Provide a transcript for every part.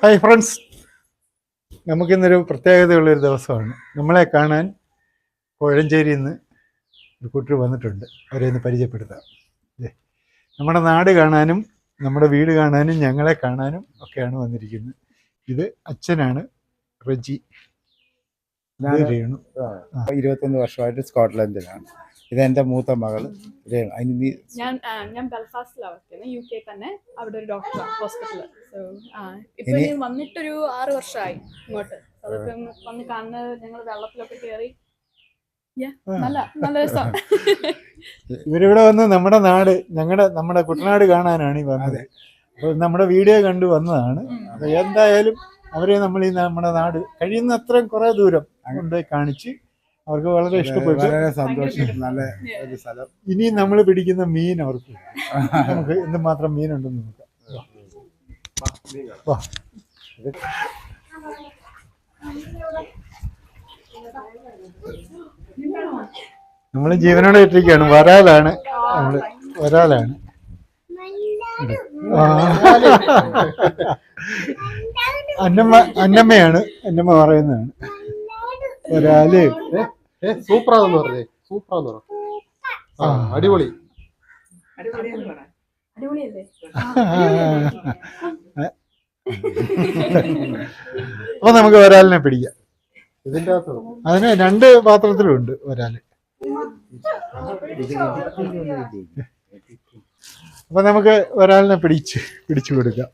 Hi friends, നമുക്കിന്നൊരു പ്രത്യേകതയുള്ളൊരു ദിവസമാണ്. നമ്മളെ കാണാൻ കോഴഞ്ചേരിയിൽ നിന്ന് ഒരു കൂട്ടർ വന്നിട്ടുണ്ട്. അവരെ ഒന്ന് പരിചയപ്പെടുത്താം. നമ്മുടെ നാട് കാണാനും നമ്മുടെ വീട് കാണാനും ഞങ്ങളെ കാണാനും ഒക്കെയാണ് വന്നിരിക്കുന്നത്. ഇത് അച്ഛനാണ് റെജി. 21 വർഷമായിട്ട് സ്കോട്ട്ലൻഡിലാണ്. ഇതെൻ്റെ മൂത്ത മകള് രേണു. ഞാൻ ബെൽഫാസ്റ്റിലാണ് വർക്ക് ചെയ്യുന്നത്, UK തന്നെ. അവിടെ ഒരു ഡോക്ടർ ഹോസ്പിറ്റലിൽ. സോ ഇപ്പൊ വന്നിട്ടൊരു 6 വർഷമായി ഇങ്ങോട്ട്. അതൊക്കെ വന്ന് കാണുന്നത്, ഞങ്ങൾ വെള്ളത്തിലൊക്കെ കയറി നല്ല രസം. ഇവരിവിടെ വന്ന് നമ്മുടെ നാട്, നമ്മുടെ കുട്ടനാട് കാണാനാണ് ഈ വന്നത്. അപ്പോൾ നമ്മുടെ വീഡിയോ കണ്ടു വന്നതാണ്. അപ്പോൾ എന്തായാലും അവരെ നമ്മൾ ഈ നമ്മുടെ നാട് കഴിയുന്ന അത്രയും കുറേ ദൂരം കൊണ്ട് കാണിച്ച് അവർക്ക് വളരെ ഇഷ്ടപ്പെട്ടു. വളരെ സന്തോഷം. നല്ല ഒരു സ്ഥലം. ഇനിയും നമ്മൾ പിടിക്കുന്ന മീൻ അവർക്ക് നമുക്ക് എന്തുമാത്രം മീനുണ്ടെന്ന് നോക്കാം. നമ്മൾ ജീവനോടെ ഇട്ടിരിക്കുകയാണ്. വരാലാണ് നമ്മള്, വരാലാണ്. അന്നമ്മയാണ്, അന്നമ്മ പറയുന്നതാണ്. വരാല് സൂപ്പറാന്ന് പറഞ്ഞേ, സൂപ്പറാന്ന് പറഞ്ഞു. അടിപൊളി. അപ്പൊ നമുക്ക് വരാലിനെ പിടിക്കാം. ഇതിന്റെ അകത്ത് അതിന് 2 പാത്രത്തിലുണ്ട് വരാല്. അപ്പൊ നമുക്ക് വരാലിനെ പിടിച്ചു കൊടുക്കാം.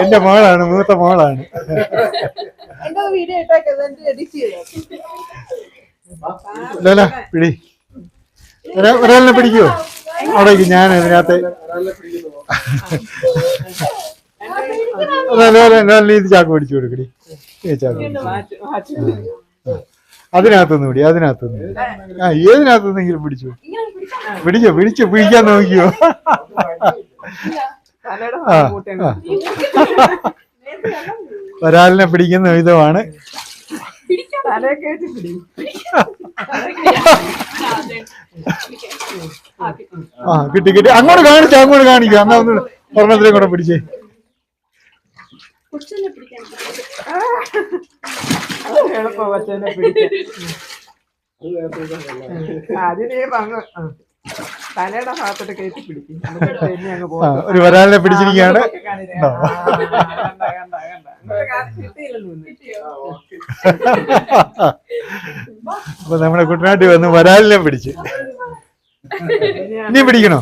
എന്റെ മോളാണ്, മൂത്ത മോളാണ്. ലല പിടി, ഒരാളിനെ പിടിക്കുവോ? അവിടേക്ക് ഞാൻ അതിനകത്ത് ഇത് ചാക്ക് പിടിച്ചു കൊടുക്കടി. ചാക്ക് അതിനകത്തൊന്നും പിടി, അതിനകത്തൊന്നും ഏതിനകത്തൊന്നെങ്കിലും പിടിച്ചു പിടിക്കാൻ നോക്കിയോ? വരാലിനെ പിടിക്കുന്ന വിധമാണ്. കിട്ടി. അങ്ങോട്ട് കാണിക്കാം. എന്നാ ഒന്ന് ഒരെണ്ണത്തിനും കൂടെ പിടിച്ചേ. തലയുടെ ഭാഗത്തോട്ട് കയറ്റി പിടിക്കും. ഒരു വരാലിനെ പിടിച്ചിരിക്കുകയാണ്. അപ്പൊ നമ്മുടെ കുട്ടനാട്ടിൽ വന്ന് വരാലിനെ പിടിച്ച്. നീ പിടിക്കണോ?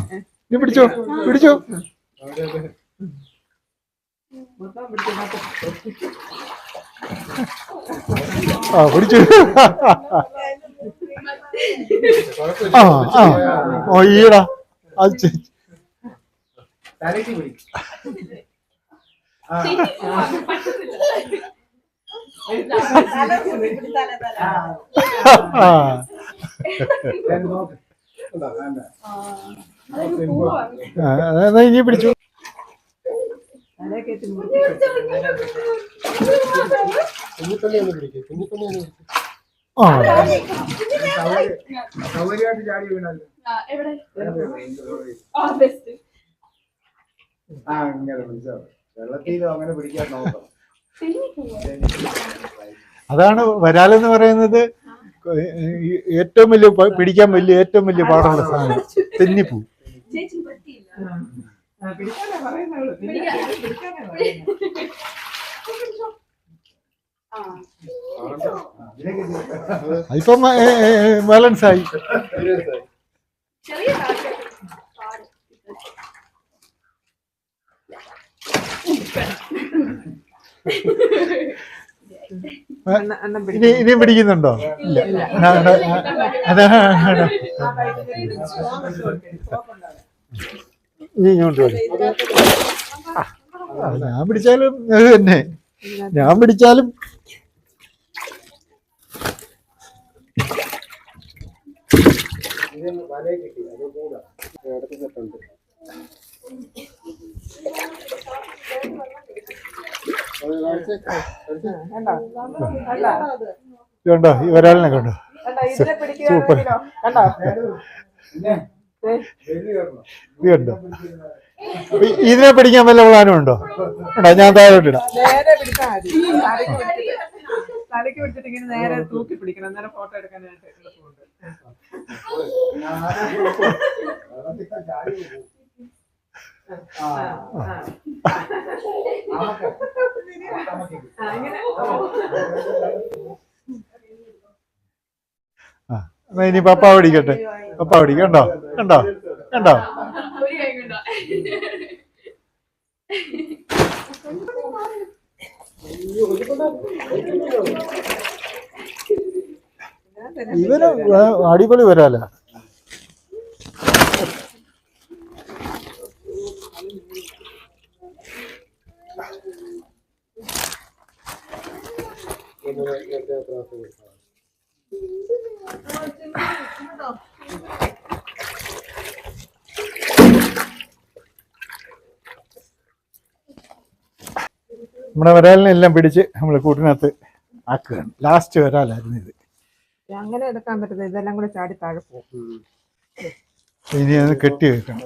നീ പിടിച്ചോ. പിടിച്ചു. ഈടാ അത് ഇനി പിടിച്ചു. അതാണ് വരാലെന്ന് പറയുന്നത്. ഏറ്റവും വലിയ പിടിക്കാൻ ഏറ്റവും വലിയ പാടുള്ള സാധനം തെന്നിപ്പൂ. ഇപ്പം ബാലൻസ് ആയി. ഇനി പിടിക്കുന്നുണ്ടോ? ഇല്ല. ഇനി ഇങ്ങോട്ട് വരും. ഞാൻ പിടിച്ചാലും അത് തന്നെ. ഞാൻ പിടിച്ചാലും കണ്ടോ ഈ വരാലിനെ കണ്ടോ? സൂപ്പർ. ഇത് കണ്ടോ? അപ്പൊ ഇതിനെ പിടിക്കാൻ വല്ല പ്ലാനും ഉണ്ടോ? ഉണ്ടോ? ഞാൻ താഴോട്ടിടാം. നേരെ പിടിച്ചാൽ മതി. തലയ്ക്ക് പിടിച്ചിട്ട് ഇങ്ങനെ നേരെ തൂക്കി പിടിക്കണം, അന്നേരം ഫോട്ടോ എടുക്കാനായിട്ട് എളുപ്പമുണ്ട്. ഇങ്ങനെ എന്നാ ഇനി പപ്പ പിടിക്കട്ടെ. പപ്പ പിടിക്കും. കണ്ടോ? കണ്ടോ? കണ്ടോ? ഒരു കൈ കൊണ്ടോ? ഇവന് അടിപൊളി വരാല. നമ്മുടെ വരാലിനെല്ലാം പിടിച്ച് നമ്മൾ കൂട്ടിനകത്ത് ആക്കുകയാണ്. ലാസ്റ്റ് വരാലായിരുന്നു ഇത്. അങ്ങനെ എടുക്കാൻ പറ്റുന്നത് ഇതെല്ലാം കൂടെ ചാടി താഴെ പോകും. ഇനി അത് കെട്ടി വെക്കണം.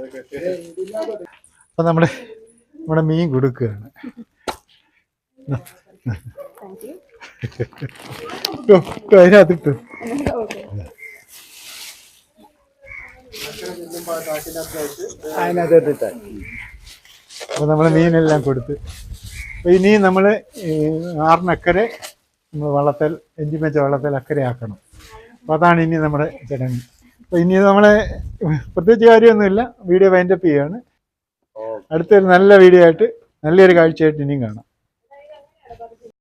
അപ്പൊ നമ്മുടെ മീൻ കൊടുക്കുകയാണ്. അതിനകത്തിട്ടു. അപ്പൊ നമ്മള് മീനെല്ലാം കൊടുത്ത് ഇനി നമ്മള് ആറിനക്കരെ നമ്മൾ വള്ളത്തേൽ എഞ്ചിൻ വള്ളത്തേൽ അക്കരെ ആക്കണം. അപ്പൊ അതാണ് ഇനി നമ്മുടെ ചടങ്ങ്. അപ്പൊ ഇനി നമ്മളെ പ്രത്യേകിച്ച് കാര്യമൊന്നുമില്ല. വീഡിയോ വൈൻഡപ്പ് ചെയ്യാണ്. അടുത്തൊരു നല്ല വീഡിയോ ആയിട്ട് നല്ലൊരു കാഴ്ചയായിട്ട് ഇനിയും കാണാം.